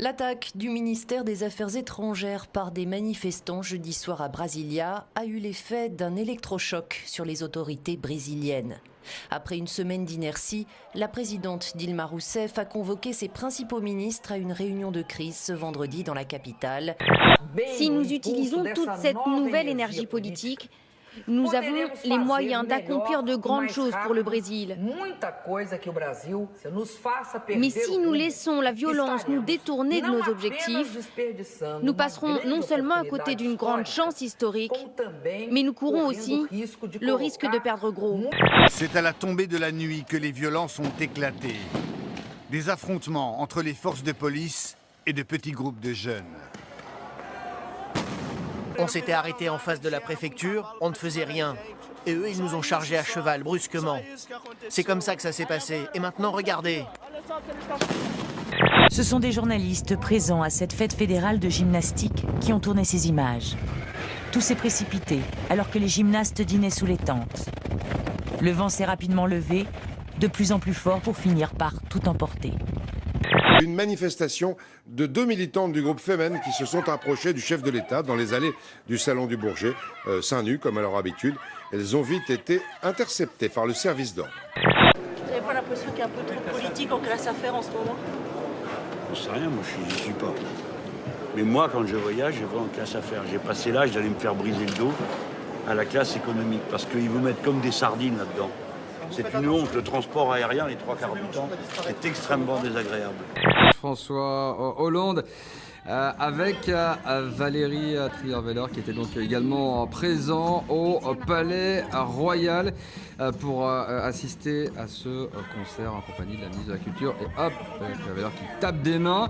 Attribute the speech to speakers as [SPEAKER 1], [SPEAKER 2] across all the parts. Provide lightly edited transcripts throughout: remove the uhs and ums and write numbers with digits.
[SPEAKER 1] L'attaque du ministère des Affaires étrangères par des manifestants jeudi soir à Brasilia a eu l'effet d'un électrochoc sur les autorités brésiliennes. Après une semaine d'inertie, la présidente Dilma Rousseff a convoqué ses principaux ministres à une réunion de crise ce vendredi dans la capitale.
[SPEAKER 2] Si nous utilisons toute cette nouvelle énergie politique, nous avons les moyens d'accomplir de grandes choses pour le Brésil. Mais si nous laissons la violence nous détourner de nos objectifs, nous passerons non seulement à côté d'une grande chance historique, mais nous courons aussi le risque de perdre gros.
[SPEAKER 3] C'est à la tombée de la nuit que les violences ont éclaté. Des affrontements entre les forces de police et de petits groupes de jeunes.
[SPEAKER 4] On s'était arrêté en face de la préfecture, on ne faisait rien. Et eux, ils nous ont chargés à cheval, brusquement. C'est comme ça que ça s'est passé. Et maintenant, regardez.
[SPEAKER 5] Ce sont des journalistes présents à cette fête fédérale de gymnastique qui ont tourné ces images. Tout s'est précipité alors que les gymnastes dînaient sous les tentes. Le vent s'est rapidement levé, de plus en plus fort pour finir par tout emporter.
[SPEAKER 6] Une manifestation de 2 militantes du groupe Femen qui se sont approchées du chef de l'État dans les allées du Salon du Bourget, seins nus comme à leur habitude. Elles ont vite été interceptées par le service d'ordre.
[SPEAKER 7] Vous n'avez pas l'impression qu'il y a un peu trop de politique en classe à faire en ce moment?
[SPEAKER 8] Je sais rien, moi je n'y suis pas. Mais moi, quand je voyage, je vais en classe à faire. J'ai passé l'âge d'aller me faire briser le dos à la classe économique parce qu'ils vous mettent comme des sardines là-dedans. C'est une honte, le transport aérien, les 3/4 du temps, c'est extrêmement désagréable.
[SPEAKER 9] François Hollande avec Valérie Trierweiler qui était donc également présent au Palais Royal pour assister à ce concert en compagnie de la ministre de la Culture. Et hop, Trierweiler qui tape des mains.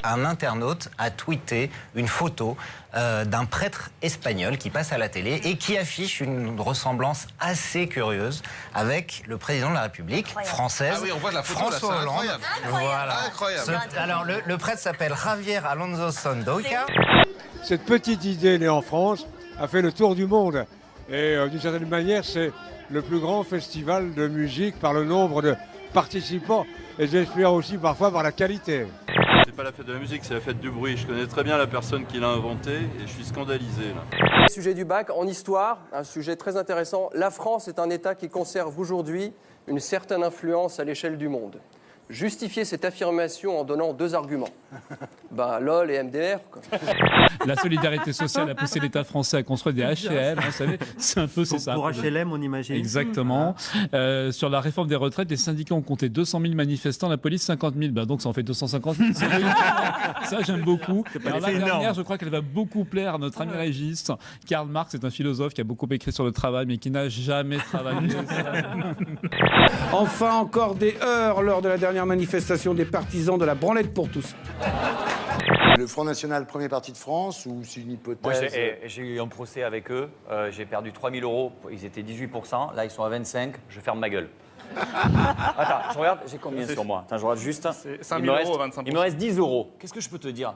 [SPEAKER 10] Un internaute a tweeté une photo d'un prêtre espagnol qui passe à la télé et qui affiche une ressemblance assez curieuse avec le président de la République française,
[SPEAKER 11] ah oui, on voit la photo,
[SPEAKER 10] François
[SPEAKER 11] là,
[SPEAKER 10] Hollande.
[SPEAKER 11] incroyable.
[SPEAKER 10] Voilà.
[SPEAKER 11] Incroyable.
[SPEAKER 10] Alors le prêtre s'appelle Javier Alonso Sandoka.
[SPEAKER 12] Cette petite idée née en France a fait le tour du monde. Et d'une certaine manière, c'est le plus grand festival de musique par le nombre de participants et j'espère aussi parfois par la qualité.
[SPEAKER 13] C'est pas la fête de la musique, c'est la fête du bruit. Je connais très bien la personne qui l'a inventé et je suis scandalisé là.
[SPEAKER 14] Sujet du bac en histoire, un sujet très intéressant. La France est un État qui conserve aujourd'hui une certaine influence à l'échelle du monde. Justifier cette affirmation en donnant 2 arguments. LOL et MDR. Quoi.
[SPEAKER 15] La solidarité sociale a poussé l'État français à construire des HLM, vous savez, c'est un peu ça.
[SPEAKER 16] Pour HLM, on imagine.
[SPEAKER 15] Exactement. Sur la réforme des retraites, les syndicats ont compté 200 000 manifestants, la police 50 000. Donc ça en fait 250 000. Ça, j'aime beaucoup. Alors, la dernière, je crois qu'elle va beaucoup plaire à notre ami Régis. Karl Marx est un philosophe qui a beaucoup écrit sur le travail, mais qui n'a jamais travaillé.
[SPEAKER 17] Enfin, encore des heurts lors de la dernière manifestation des partisans de la branlette pour tous.
[SPEAKER 18] Le Front National, premier parti de France, ou c'est une hypothèse?
[SPEAKER 19] Moi, j'ai eu un procès avec eux. J'ai perdu 3 000 €. Ils étaient 18%. Là, ils sont à 25%. Je ferme ma gueule. Attends, je regarde, j'ai combien sur moi? Attends, je regarde juste.
[SPEAKER 11] 5 000 €, 25%.
[SPEAKER 19] Il me reste 10 €. Qu'est-ce que je peux te dire?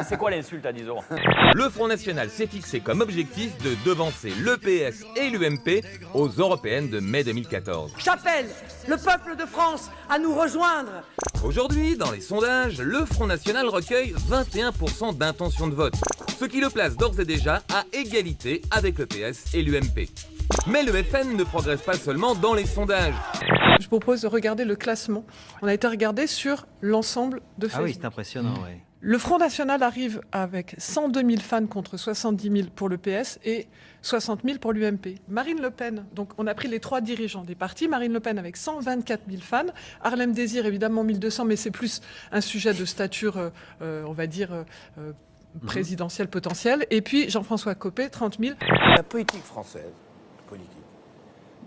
[SPEAKER 19] C'est quoi l'insulte à 10 €?
[SPEAKER 20] Le Front National s'est fixé comme objectif de devancer le PS et l'UMP aux européennes de mai 2014.
[SPEAKER 7] J'appelle le peuple de France à nous rejoindre.
[SPEAKER 20] Aujourd'hui, dans les sondages, le Front National recueille 21% d'intention de vote, ce qui le place d'ores et déjà à égalité avec le PS et l'UMP. Mais le FN ne progresse pas seulement dans les sondages.
[SPEAKER 21] Je propose de regarder le classement. On a été regardé sur l'ensemble de Facebook.
[SPEAKER 16] Ah oui, c'est impressionnant, oui.
[SPEAKER 21] Le Front National arrive avec 102 000 fans contre 70 000 pour le PS et 60 000 pour l'UMP. Marine Le Pen, donc on a pris les 3 dirigeants des partis. Marine Le Pen avec 124 000 fans. Harlem Désir, évidemment 1200, mais c'est plus un sujet de stature, on va dire, présidentielle potentielle. Et puis Jean-François Copé, 30 000.
[SPEAKER 22] La politique française,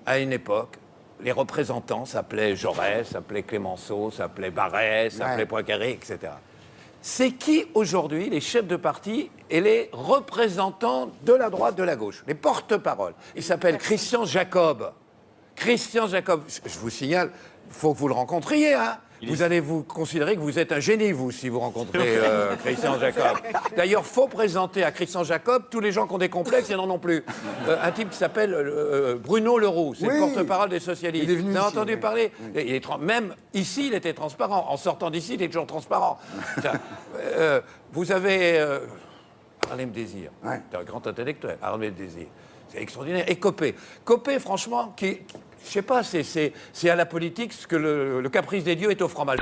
[SPEAKER 22] à une époque, les représentants s'appelaient Jaurès, s'appelaient Clémenceau, s'appelaient Barrès, s'appelaient Poincaré, etc. C'est qui aujourd'hui les chefs de parti et les représentants de la droite, de la gauche, les porte-paroles? Il s'appelle Christian Jacob. Christian Jacob, je vous signale, il faut que vous le rencontriez, hein. Vous allez vous considérer que vous êtes un génie, vous, si vous rencontrez Christian Jacob. D'ailleurs, faut présenter à Christian Jacob tous les gens qui ont des complexes et n'en ont plus. Un type qui s'appelle Bruno Leroux, c'est le porte-parole des socialistes. Vous avez entendu parler même ici, il était transparent. En sortant d'ici, il est toujours transparent. Vous avez Harlem Désir, c'est un grand intellectuel, Harlem Désir. C'est extraordinaire. Et Copé. Copé, franchement, je sais pas, c'est à la politique ce que le caprice des dieux est au fromage.